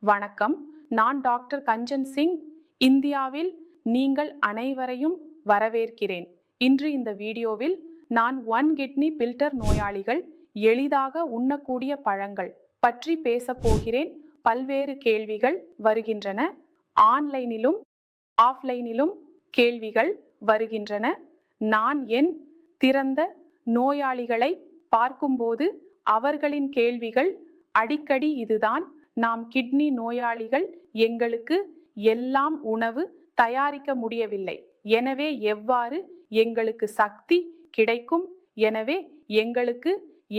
வணக்கம். நான் டாக்டர் கஞ்சன் சிங். இந்தியாவில் நீங்கள் அனைவரையும் வரவேற்கிறேன். இன்று இந்த வீடியோவில் நான் ஒன் கிட்னி பில்டர் நோயாளிகள் எளிதாக உண்ணக்கூடிய பழங்கள் பற்றி பேசப் போகிறேன். பல்வேறு கேள்விகள் வருகின்றன. ஆன்லைனிலும் ஆஃப்லைனிலும் கேள்விகள் வருகின்றன. நான் என் திறந்த நோயாளிகளை பார்க்கும்போது அவர்களின் கேள்விகள் அடிக்கடி இதுதான்: நாம் கிட்னி நோயாளிகள், எங்களுக்கு எல்லாம் உணவு தயாரிக்க முடியவில்லை, எனவே எவ்வாறு எங்களுக்கு சக்தி கிடைக்கும், எனவே எங்களுக்கு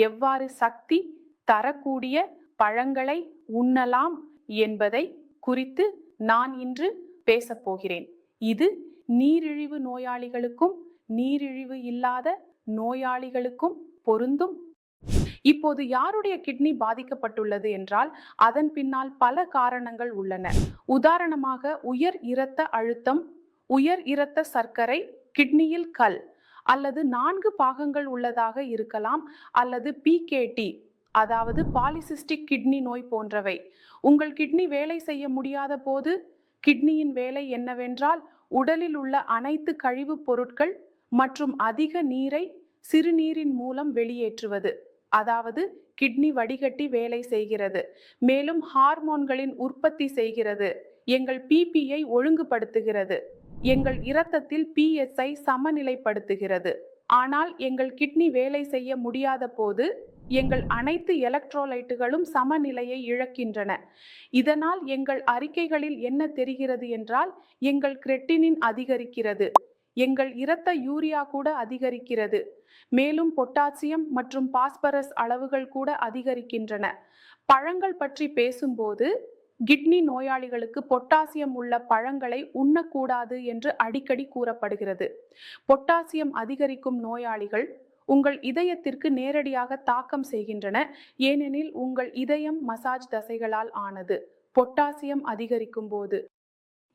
எவ்வாறு சக்தி தரக்கூடிய பழங்களை உண்ணலாம் என்பதை குறித்து நான் இன்று பேசப்போகிறேன். இது நீரிழிவு நோயாளிகளுக்கும் நீரிழிவு இல்லாத நோயாளிகளுக்கும் பொருந்தும். இப்போது யாருடைய கிட்னி பாதிக்கப்பட்டுள்ளது என்றால் அதன் பின்னால் பல காரணங்கள் உள்ளன. உதாரணமாக உயர் இரத்த அழுத்தம், உயர் இரத்த சர்க்கரை, கிட்னியில் கல் அல்லது 4 பாகங்கள் உள்ளதாக இருக்கலாம், அல்லது பிகேடி அதாவது பாலிசிஸ்டிக் கிட்னி நோய் போன்றவை. உங்கள் கிட்னி வேலை செய்ய முடியாத போது கிட்னியின் வேலை என்னவென்றால் உடலில் உள்ள அனைத்து கழிவுப் பொருட்கள் மற்றும் அதிக நீரை சிறுநீரின் மூலம் வெளியேற்றுவது. அதாவது கிட்னி வடிகட்டி வேலை செய்கிறது. மேலும் ஹார்மோன்களின் உற்பத்தி செய்கிறது. எங்கள் பிபியை ஒழுங்குபடுத்துகிறது. எங்கள் இரத்தத்தில் பிஎஸ்ஐ சமநிலைப்படுத்துகிறது. ஆனால் எங்கள் கிட்னி வேலை செய்ய முடியாத போது எங்கள் அனைத்து எலக்ட்ரோலைட்டுகளும் சமநிலையை இழக்கின்றன. இதனால் எங்கள் அறிக்கைகளில் என்ன தெரிகிறது என்றால் எங்கள் கிரெட்டினின் அதிகரிக்கிறது, எங்கள் இரத்த யூரியா கூட அதிகரிக்கிறது, மேலும் பொட்டாசியம் மற்றும் பாஸ்பரஸ் அளவுகள் கூட அதிகரிக்கின்றன. பழங்கள் பற்றி பேசும்போது கிட்னி நோயாளிகளுக்கு பொட்டாசியம் உள்ள பழங்களை உண்ணக்கூடாது என்று அடிக்கடி கூறப்படுகிறது. பொட்டாசியம் அதிகரிக்கும் நோயாளிகள் உங்கள் இதயத்திற்கு நேரடியாக தாக்கம் செய்கின்றன, ஏனெனில் உங்கள் இதயம் மசாஜ் தசைகளால் ஆனது. பொட்டாசியம் அதிகரிக்கும் போது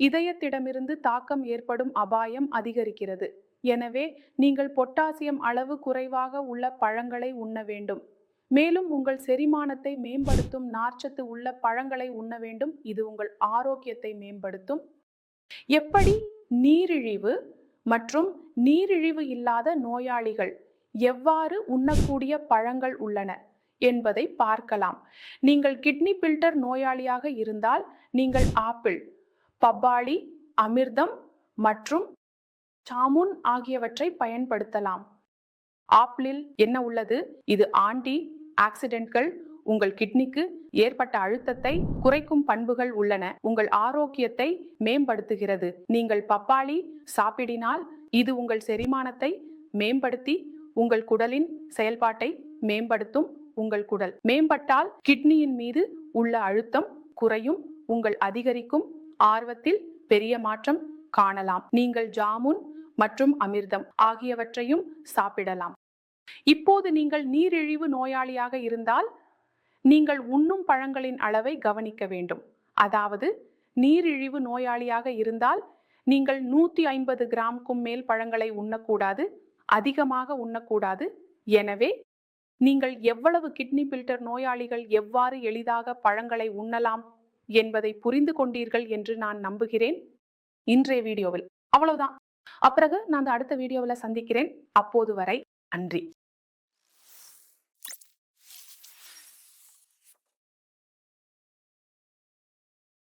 இதயத்திடமிருந்து தாக்கம் ஏற்படும் அபாயம் அதிகரிக்கிறது. எனவே நீங்கள் பொட்டாசியம் அளவு குறைவாக உள்ள பழங்களை உண்ண வேண்டும். மேலும் உங்கள் செரிமானத்தை மேம்படுத்தும் நார்ச்சத்து உள்ள பழங்களை உண்ண வேண்டும். இது உங்கள் ஆரோக்கியத்தை மேம்படுத்தும். எப்படி நீரிழிவு மற்றும் நீரிழிவு இல்லாத நோயாளிகள் எவ்வாறு உண்ணக்கூடிய பழங்கள் உள்ளன என்பதை பார்க்கலாம். நீங்கள் கிட்னி பில்டர் நோயாளியாக இருந்தால் நீங்கள் ஆப்பிள், பப்பாளி, அமிர்தம் மற்றும் ஜாமுன் ஆகியவற்றை பயன்படுத்தலாம். ஆப்பிளில் என்ன உள்ளது? இது ஆன்டி ஆக்சிடென்ட்கள், உங்கள் கிட்னிக்கு ஏற்பட்ட அழுத்தத்தை குறைக்கும் பண்புகள் உள்ளன, உங்கள் ஆரோக்கியத்தை மேம்படுத்துகிறது. நீங்கள் பப்பாளி சாப்பிடினால் இது உங்கள் செரிமானத்தை மேம்படுத்தி உங்கள் குடலின் செயல்பாட்டை மேம்படுத்தும். உங்கள் குடல் மேம்பட்டால் கிட்னியின் மீது உள்ள அழுத்தம் குறையும், உங்கள் அதிகரிக்கும் ஆர்வத்தில் பெரிய மாற்றம் காணலாம். நீங்கள் ஜாமுன் மற்றும் அமிர்தம் ஆகியவற்றையும் சாப்பிடலாம். இப்போது நீங்கள் நீரிழிவு நோயாளியாக இருந்தால் நீங்கள் உண்ணும் பழங்களின் அளவை கவனிக்க வேண்டும். அதாவது நீரிழிவு நோயாளியாக இருந்தால் நீங்கள் 150 கிராமுக்கும் மேல் பழங்களை உண்ணக்கூடாது, அதிகமாக உண்ணக்கூடாது. எனவே நீங்கள் எவ்வளவு கிட்னி பில்டர் நோயாளிகள் எவ்வாறு எளிதாக பழங்களை உண்ணலாம் என்பதை புரிந்து கொண்டீர்கள் என்று நான் நம்புகிறேன். இன்றைய வீடியோவில் அவ்வளவுதான். அப்பிறகு நான் அடுத்த வீடியோவில் சந்திக்கிறேன். அப்போது வரை நன்றி.